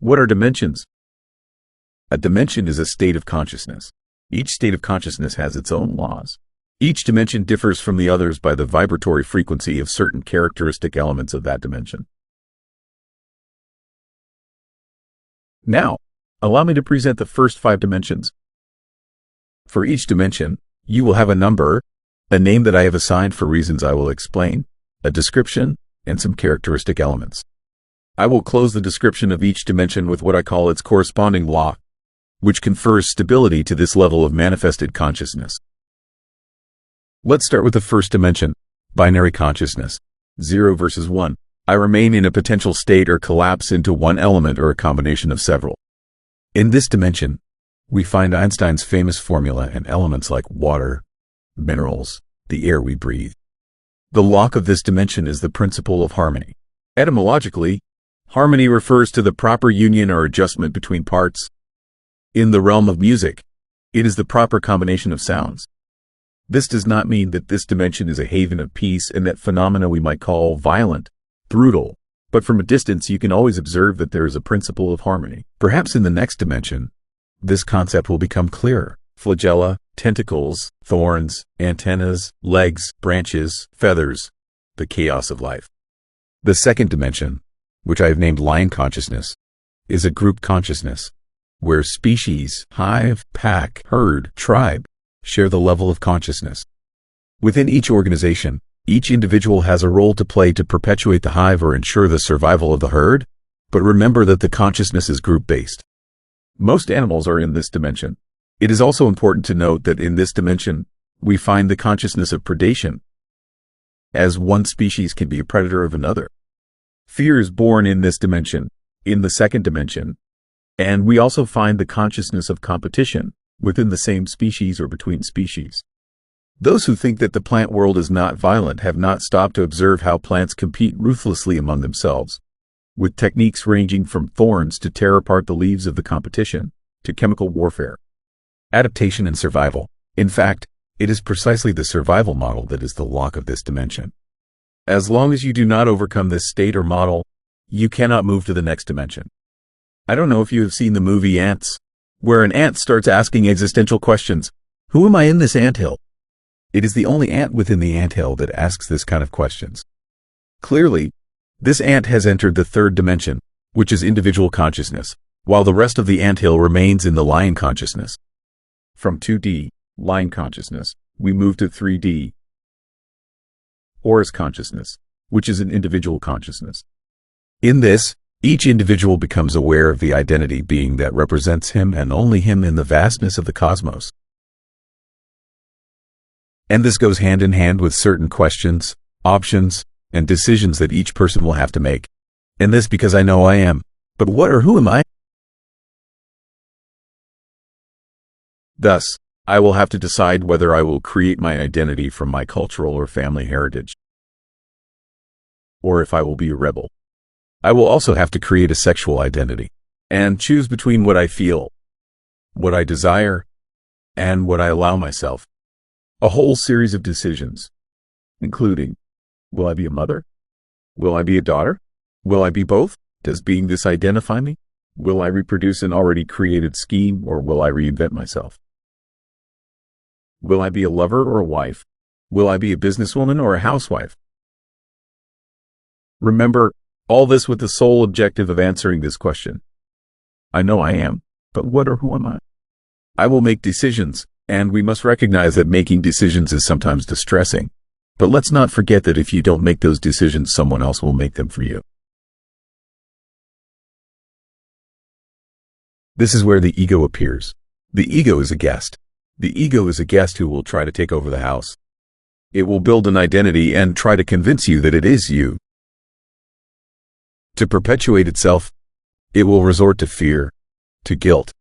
What are dimensions? A dimension is a state of consciousness. Each state of consciousness has its own laws. Each dimension differs from the others by the vibratory frequency of certain characteristic elements of that dimension. Now, allow me to present the first 5 dimensions. For each dimension, you will have a number, a name that I have assigned for reasons I will explain, a description, and some characteristic elements. I will close the description of each dimension with what I call its corresponding law, which confers stability to this level of manifested consciousness. Let's start with the first dimension, binary consciousness, 0 versus 1. I remain in a potential state or collapse into one element or a combination of several. In this dimension, we find Einstein's famous formula and elements like water, minerals, the air we breathe. The lock of this dimension is the principle of harmony. Etymologically, harmony refers to the proper union or adjustment between parts. In the realm of music, it is the proper combination of sounds. This does not mean that this dimension is a haven of peace and that phenomena we might call violent, brutal, but from a distance you can always observe that there is a principle of harmony. Perhaps in the next dimension, this concept will become clearer. Flagella, tentacles, thorns, antennas, legs, branches, feathers, the chaos of life. The second dimension, which I have named lion consciousness, is a group consciousness, where species, hive, pack, herd, tribe share the level of consciousness. Within each organization, each individual has a role to play to perpetuate the hive or ensure the survival of the herd, but remember that the consciousness is group-based. Most animals are in this dimension. It is also important to note that in this dimension, we find the consciousness of predation, as one species can be a predator of another. Fear is born in this dimension, in the second dimension, and we also find the consciousness of competition within the same species or between species. Those who think that the plant world is not violent have not stopped to observe how plants compete ruthlessly among themselves, with techniques ranging from thorns to tear apart the leaves of the competition, to chemical warfare. Adaptation and survival. In fact, it is precisely the survival model that is the lock of this dimension. As long as you do not overcome this state or model, you cannot move to the next dimension. I don't know if you have seen the movie Ants, where an ant starts asking existential questions. Who am I in this anthill? It is the only ant within the anthill that asks this kind of questions. Clearly, this ant has entered the third dimension, which is individual consciousness, while the rest of the anthill remains in the lion consciousness. From 2D, lion consciousness, we move to 3D, Horus consciousness, which is an individual consciousness. In this, each individual becomes aware of the identity being that represents him and only him in the vastness of the cosmos. And this goes hand in hand with certain questions, options, and decisions that each person will have to make. And this because I know I am. But what or who am I? Thus, I will have to decide whether I will create my identity from my cultural or family heritage, or if I will be a rebel. I will also have to create a sexual identity, and choose between what I feel, what I desire, and what I allow myself. A whole series of decisions, including, will I be a mother? Will I be a daughter? Will I be both? Does being this identify me? Will I reproduce an already created scheme, or will I reinvent myself? Will I be a lover or a wife? Will I be a businesswoman or a housewife? Remember, all this with the sole objective of answering this question. I know I am, but what or who am I? I will make decisions, and we must recognize that making decisions is sometimes distressing. But let's not forget that if you don't make those decisions, someone else will make them for you. This is where the ego appears. The ego is a guest. The ego is a guest who will try to take over the house. It will build an identity and try to convince you that it is you. To perpetuate itself, it will resort to fear, to guilt,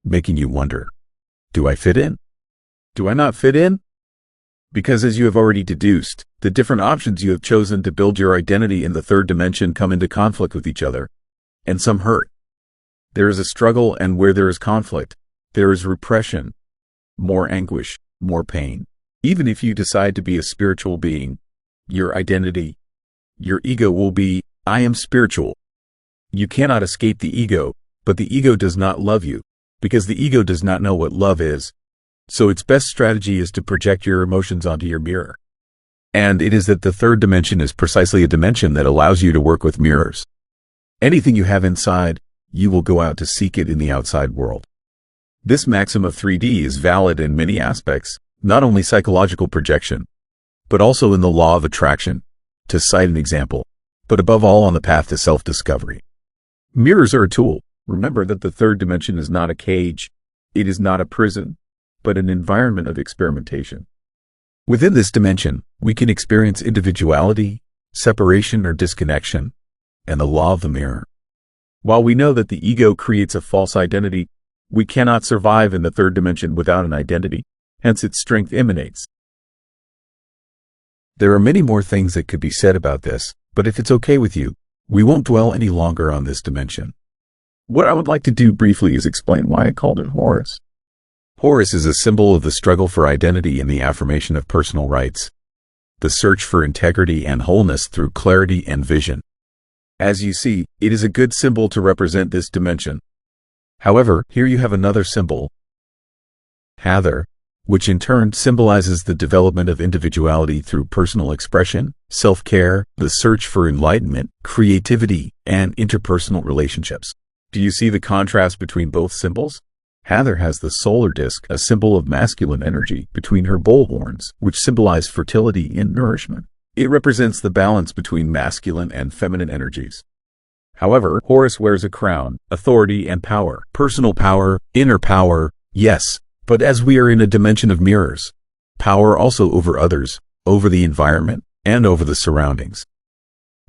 making you wonder, do I fit in? Do I not fit in? Because as you have already deduced, the different options you have chosen to build your identity in the third dimension come into conflict with each other, and some hurt. There is a struggle, and where there is conflict, there is repression, more anguish, more pain. Even if you decide to be a spiritual being, your identity, your ego will be, I am spiritual. You cannot escape the ego, but the ego does not love you, because the ego does not know what love is. So its best strategy is to project your emotions onto your mirror. And it is that the third dimension is precisely a dimension that allows you to work with mirrors. Anything you have inside, you will go out to seek it in the outside world. This maxim of 3D is valid in many aspects, not only psychological projection, but also in the law of attraction, to cite an example, but above all on the path to self-discovery. Mirrors are a tool. Remember that the third dimension is not a cage, it is not a prison, but an environment of experimentation. Within this dimension, we can experience individuality, separation or disconnection, and the law of the mirror. While we know that the ego creates a false identity, we cannot survive in the third dimension without an identity, hence its strength emanates. There are many more things that could be said about this, but if it's okay with you, we won't dwell any longer on this dimension. What I would like to do briefly is explain why I called it Horus. Horus is a symbol of the struggle for identity and the affirmation of personal rights, the search for integrity and wholeness through clarity and vision. As you see, it is a good symbol to represent this dimension. However, here you have another symbol, Hathor, which in turn symbolizes the development of individuality through personal expression, self-care, the search for enlightenment, creativity, and interpersonal relationships. Do you see the contrast between both symbols? Hathor has the solar disk, a symbol of masculine energy, between her bull horns, which symbolize fertility and nourishment. It represents the balance between masculine and feminine energies. However, Horus wears a crown, authority and power, personal power, inner power, yes, but as we are in a dimension of mirrors, power also over others, over the environment, and over the surroundings.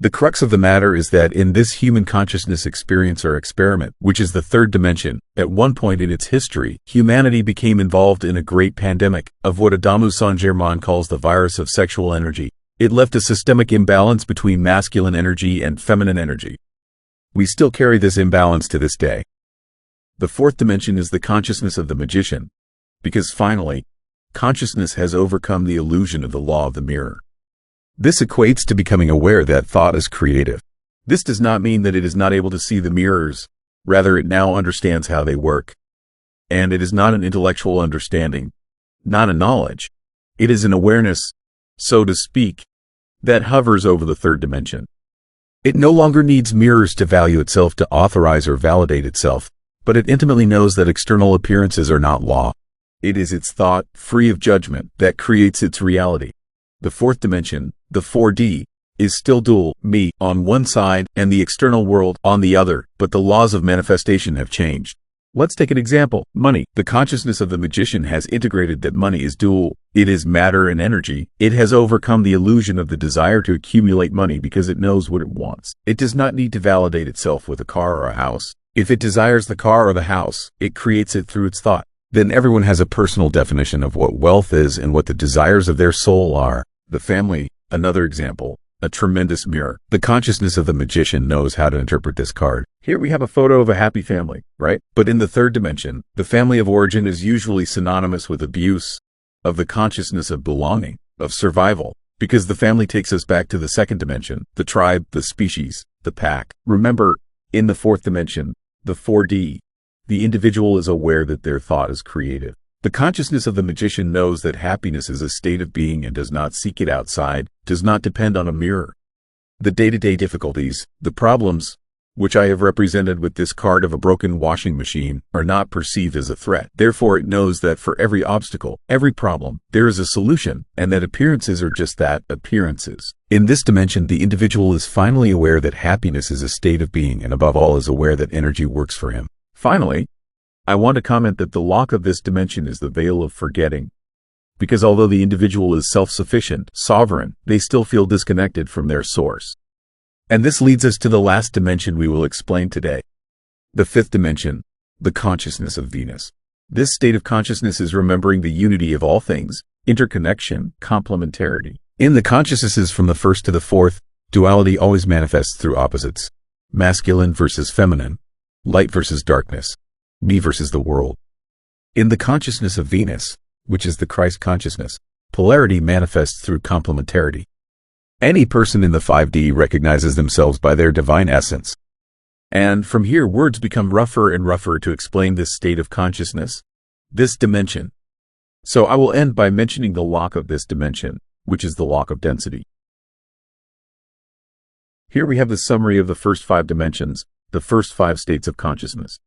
The crux of the matter is that in this human consciousness experience or experiment, which is the third dimension, at one point in its history, humanity became involved in a great pandemic of what Adamu Saint-Germain calls the virus of sexual energy. It left a systemic imbalance between masculine energy and feminine energy. We still carry this imbalance to this day. The fourth dimension is the consciousness of the magician, because finally, consciousness has overcome the illusion of the law of the mirror. This equates to becoming aware that thought is creative. This does not mean that it is not able to see the mirrors, rather it now understands how they work. And it is not an intellectual understanding, not a knowledge. It is an awareness, so to speak, that hovers over the third dimension. It no longer needs mirrors to value itself, to authorize or validate itself, but it intimately knows that external appearances are not law. It is its thought, free of judgment, that creates its reality. The fourth dimension, the 4D, is still dual, me on one side and the external world on the other, but the laws of manifestation have changed. Let's take an example. Money. The consciousness of the magician has integrated that money is dual. It is matter and energy. It has overcome the illusion of the desire to accumulate money because it knows what it wants. It does not need to validate itself with a car or a house. If it desires the car or the house, it creates it through its thought. Then everyone has a personal definition of what wealth is and what the desires of their soul are. The family, another example, a tremendous mirror. The consciousness of the magician knows how to interpret this card. Here we have a photo of a happy family, right? But in the third dimension, the family of origin is usually synonymous with abuse, of the consciousness of belonging, of survival, because the family takes us back to the second dimension, the tribe, the species, the pack. Remember, in the fourth dimension, the 4D, the individual is aware that their thought is creative. The consciousness of the magician knows that happiness is a state of being and does not seek it outside, does not depend on a mirror. The day-to-day difficulties, the problems, which I have represented with this card of a broken washing machine, are not perceived as a threat. Therefore it knows that for every obstacle, every problem, there is a solution, and that appearances are just that, appearances. In this dimension, the individual is finally aware that happiness is a state of being and above all is aware that energy works for him. Finally, I want to comment that the lock of this dimension is the veil of forgetting. Because although the individual is self-sufficient, sovereign, they still feel disconnected from their source. And this leads us to the last dimension we will explain today. The fifth dimension, the consciousness of Venus. This state of consciousness is remembering the unity of all things, interconnection, complementarity. In the consciousnesses from the first to the fourth, duality always manifests through opposites. Masculine versus feminine, light versus darkness, me versus the world. In the consciousness of Venus, which is the Christ consciousness, polarity manifests through complementarity. Any person in the 5D recognizes themselves by their divine essence. And from here, words become rougher and rougher to explain this state of consciousness, this dimension. So I will end by mentioning the lock of this dimension, which is the lock of density. Here we have the summary of the first 5 dimensions, the first 5 states of consciousness.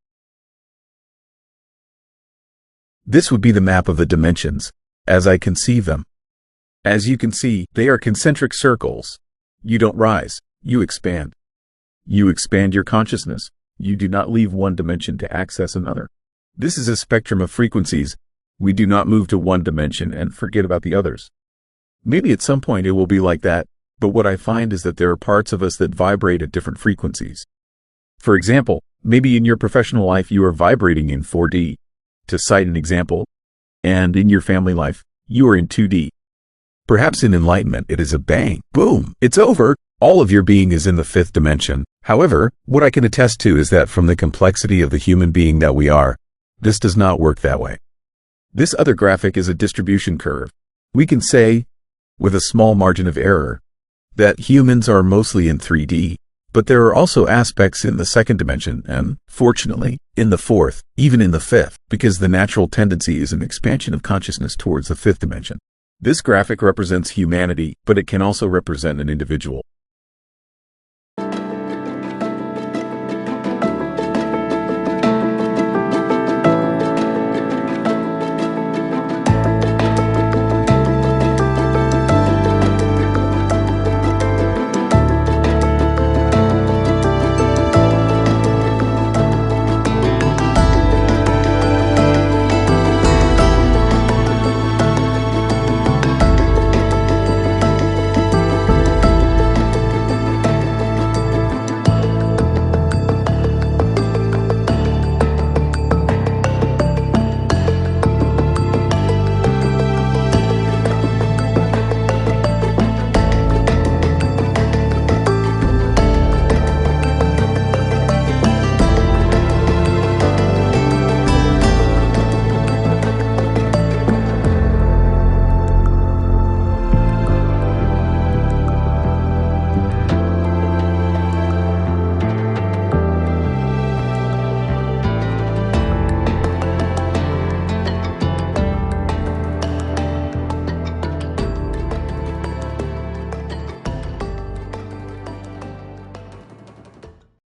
This would be the map of the dimensions, as I conceive them. As you can see, they are concentric circles. You don't rise, you expand. You expand your consciousness. You do not leave one dimension to access another. This is a spectrum of frequencies. We do not move to one dimension and forget about the others. Maybe at some point it will be like that, but what I find is that there are parts of us that vibrate at different frequencies. For example, maybe in your professional life you are vibrating in 4D, to cite an example, and in your family life, you are in 2D. Perhaps in enlightenment it is a bang, boom, it's over. All of your being is in the 5th dimension. However, what I can attest to is that from the complexity of the human being that we are, this does not work that way. This other graphic is a distribution curve. We can say, with a small margin of error, that humans are mostly in 3D, but there are also aspects in the 2nd dimension and, fortunately, in the 4th, even in the 5th, because the natural tendency is an expansion of consciousness towards the 5th dimension. This graphic represents humanity, but it can also represent an individual.